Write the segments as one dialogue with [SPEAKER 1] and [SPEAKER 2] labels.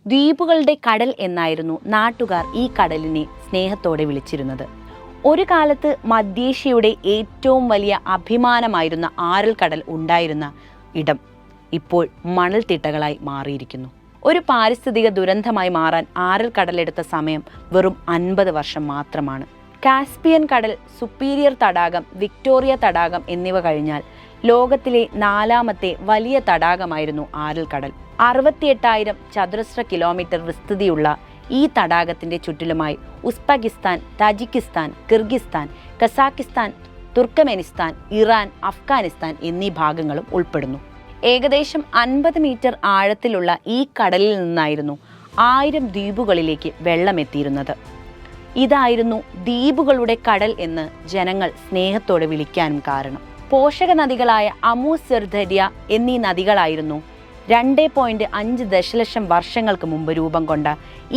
[SPEAKER 1] ദ്വീപുകളുടെ കടൽ എന്നായിരുന്നു നാട്ടുകാർ ഈ കടലിനെ സ്നേഹത്തോടെ വിളിച്ചിരുന്നത്. ഒരു കാലത്ത് മധ്യേഷ്യയുടെ ഏറ്റവും വലിയ അഭിമാനമായിരുന്ന ആരൽ കടൽ ഉണ്ടായിരുന്ന ഇടം ഇപ്പോൾ മണൽത്തിട്ടകളായി മാറിയിരിക്കുന്നു. ഒരു പാരിസ്ഥിതിക ദുരന്തമായി മാറാൻ ആരൽ കടലെടുത്ത സമയം വെറും 50 വർഷം മാത്രമാണ്. കാസ്പിയൻ കടൽ, സുപ്പീരിയർ തടാകം, വിക്ടോറിയ തടാകം എന്നിവ കഴിഞ്ഞാൽ ലോകത്തിലെ 4ാമത്തെ വലിയ തടാകമായിരുന്നു ആരൽ കടൽ. 68,000 ചതുരശ്ര കിലോമീറ്റർ വിസ്തൃതിയുള്ള ഈ തടാകത്തിന്റെ ചുറ്റിലുമായി Uzbekistan, Tajikistan, Kyrgyzstan, Kazakhstan, Turkmenistan, Iran, Afghanistan എന്നീ ഭാഗങ്ങളും ഉൾപ്പെടുന്നു. ഏകദേശം 50 മീറ്റർ ആഴത്തിലുള്ള ഈ കടലിൽ നിന്നായിരുന്നു 1000 ദ്വീപുകളിലേക്ക് വെള്ളമെത്തിയിരുന്നത്. ഇതായിരുന്നു ദ്വീപുകളുടെ കടൽ എന്ന് ജനങ്ങൾ സ്നേഹത്തോടെ വിളിക്കാനും കാരണം. പോഷക നദികളായ അമു, സിർദര്യ എന്നീ നദികളായിരുന്നു 2.5 ദശലക്ഷം വർഷങ്ങൾക്ക് മുമ്പ് രൂപം കൊണ്ട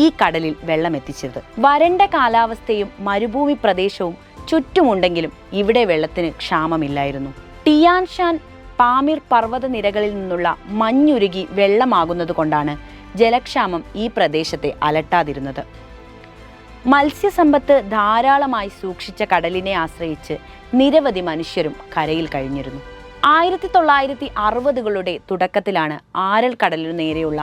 [SPEAKER 1] ഈ കടലിൽ വെള്ളമെത്തിച്ചത്. വരണ്ട കാലാവസ്ഥയും മരുഭൂമി പ്രദേശവും ചുറ്റുമുണ്ടെങ്കിലും ഇവിടെ വെള്ളത്തിന് ക്ഷാമമില്ലായിരുന്നു. ടിയാൻ ഷാൻ, പാമിർ പർവ്വതനിരകളിൽ നിന്നുള്ള മഞ്ഞുരുകി വെള്ളമാകുന്നത് കൊണ്ടാണ് ജലക്ഷാമം ഈ പ്രദേശത്തെ അലട്ടാതിരുന്നത്. മത്സ്യസമ്പത്ത് ധാരാളമായി സൂക്ഷിച്ച കടലിനെ ആശ്രയിച്ച് നിരവധി മനുഷ്യരും കരയിൽ കഴിഞ്ഞിരുന്നു. 1960കളുടെ തുടക്കത്തിലാണ് ആരൽ കടലിനു നേരെയുള്ള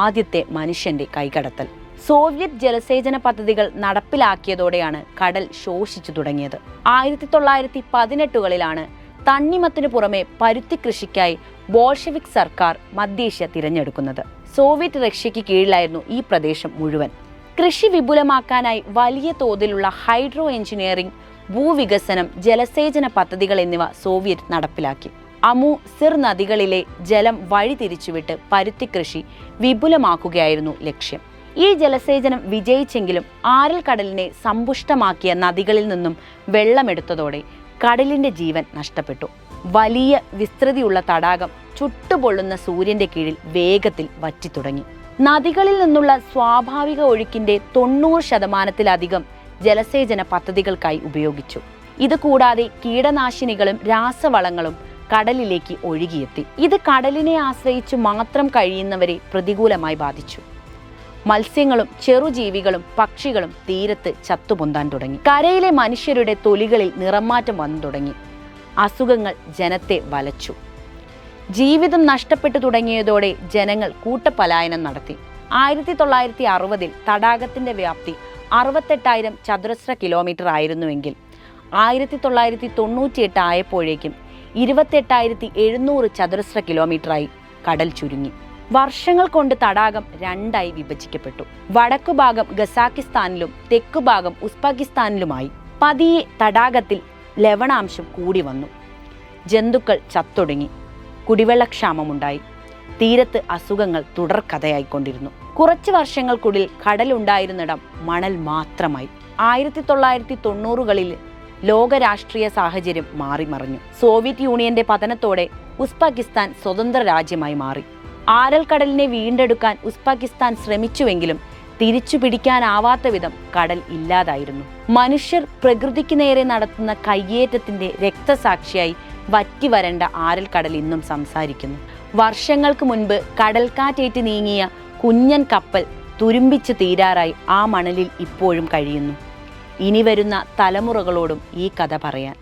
[SPEAKER 1] ആദ്യത്തെ മനുഷ്യന്റെ കൈകടത്തൽ. സോവിയറ്റ് ജലസേചന പദ്ധതികൾ നടപ്പിലാക്കിയതോടെയാണ് കടൽ ശോഷിച്ചു തുടങ്ങിയത്. 1918കളിലാണ് തണ്ണിമത്തിനു പുറമെ പരുത്തി കൃഷിക്കായി ബോൾഷെവിക് സർക്കാർ മധ്യേഷ്യ തിരഞ്ഞെടുക്കുന്നത്. സോവിയറ്റ് റഷ്യയ്ക്ക് കീഴിലായിരുന്നു ഈ പ്രദേശം മുഴുവൻ. കൃഷി വിപുലമാക്കാനായി വലിയ തോതിലുള്ള ഹൈഡ്രോ എഞ്ചിനീയറിംഗ്, ഭൂവികസനം, ജലസേചന പദ്ധതികൾ എന്നിവ സോവിയറ്റ് നടപ്പിലാക്കി. അമു, സിർ നദികളിലെ ജലം വഴിതിരിച്ചുവിട്ട് പരുത്തി കൃഷി വിപുലമാക്കുകയായിരുന്നു ലക്ഷ്യം. ഈ ജലസേചനം വിജയിച്ചെങ്കിലും ആരൽ കടലിനെ സമ്പുഷ്ടമാക്കിയ നദികളിൽ നിന്നും വെള്ളമെടുത്തതോടെ കടലിന്റെ ജീവൻ നഷ്ടപ്പെട്ടു. വലിയ വിസ്തൃതിയുള്ള തടാകം ചുട്ടുപൊള്ളുന്ന സൂര്യന്റെ കീഴിൽ വേഗത്തിൽ വറ്റിത്തുടങ്ങി. നദികളിൽ നിന്നുള്ള സ്വാഭാവിക ഒഴുക്കിന്റെ 90% ജലസേചന പദ്ധതികൾക്കായി ഉപയോഗിച്ചു. ഇതുകൂടാതെ കീടനാശിനികളും രാസവളങ്ങളും കടലിലേക്ക് ഒഴുകിയെത്തി. ഇത് കടലിനെ ആശ്രയിച്ചു മാത്രം കഴിയുന്നവരെ പ്രതികൂലമായി ബാധിച്ചു. മത്സ്യങ്ങളും ചെറുജീവികളും പക്ഷികളും തീരത്ത് ചത്തുപൊന്താൻ തുടങ്ങി. കരയിലെ മനുഷ്യരുടെ തൊലികളിൽ നിറമാറ്റം വന്നു തുടങ്ങി. അസുഖങ്ങൾ ജനത്തെ വലച്ചു. ജീവിതം നഷ്ടപ്പെട്ടു തുടങ്ങിയതോടെ ജനങ്ങൾ കൂട്ടപലായനം നടത്തി. 1960-ൽ തടാകത്തിന്റെ വ്യാപ്തി 68,000 ചതുരശ്ര കിലോമീറ്റർ ആയിരുന്നുവെങ്കിൽ 1998 ആയപ്പോഴേക്കും 28,700 ചതുരശ്ര കിലോമീറ്ററായി കടൽ ചുരുങ്ങി. വർഷങ്ങൾ കൊണ്ട് തടാകം 2ആയി വിഭജിക്കപ്പെട്ടു. വടക്കുഭാഗം ഖസാക്കിസ്ഥാനിലും തെക്കുഭാഗം ഉസ്ബെക്കിസ്ഥാനിലുമായി. പതിയെ തടാകത്തിൽ ലവണാംശം കൂടി വന്നു. ജന്തുക്കൾ ചത്തൊടുങ്ങി. കുടിവെള്ളക്ഷാമമുണ്ടായി. തീരത്ത് അസുഖങ്ങൾ തുടർക്കഥയായിക്കൊണ്ടിരുന്നു. കുറച്ച് വർഷങ്ങൾക്കുള്ളിൽ കടലുണ്ടായിരുന്നിടം മണൽ മാത്രമായി. 1990കളിൽ ലോക രാഷ്ട്രീയ സാഹചര്യം മാറിമറിഞ്ഞു. സോവിയറ്റ് യൂണിയന്റെ പതനത്തോടെ ഉസ്ബെക്കിസ്ഥാൻ സ്വതന്ത്ര രാജ്യമായി മാറി. ആരൽ കടലിനെ വീണ്ടെടുക്കാൻ ഉസ്ബെക്കിസ്ഥാൻ ശ്രമിച്ചുവെങ്കിലും തിരിച്ചു പിടിക്കാനാവാത്ത വിധം കടൽ ഇല്ലാതായിരുന്നു. മനുഷ്യർ പ്രകൃതിക്ക് നേരെ നടത്തുന്ന കയ്യേറ്റത്തിന്റെ രക്തസാക്ഷിയായി വറ്റി വരണ്ട ആരൽ കടൽ ഇന്നും സംസാരിക്കുന്നു. വർഷങ്ങൾക്ക് മുൻപ് കടൽക്കാറ്റേറ്റ് നീങ്ങിയ കുഞ്ഞൻ കപ്പൽ തുരുമ്പിച്ച് തീരാറായി ആ മണലിൽ ഇപ്പോഴും കഴിയുന്നു. ഇനി വരുന്ന തലമുറകളോടും ഈ കഥ പറയാൻ.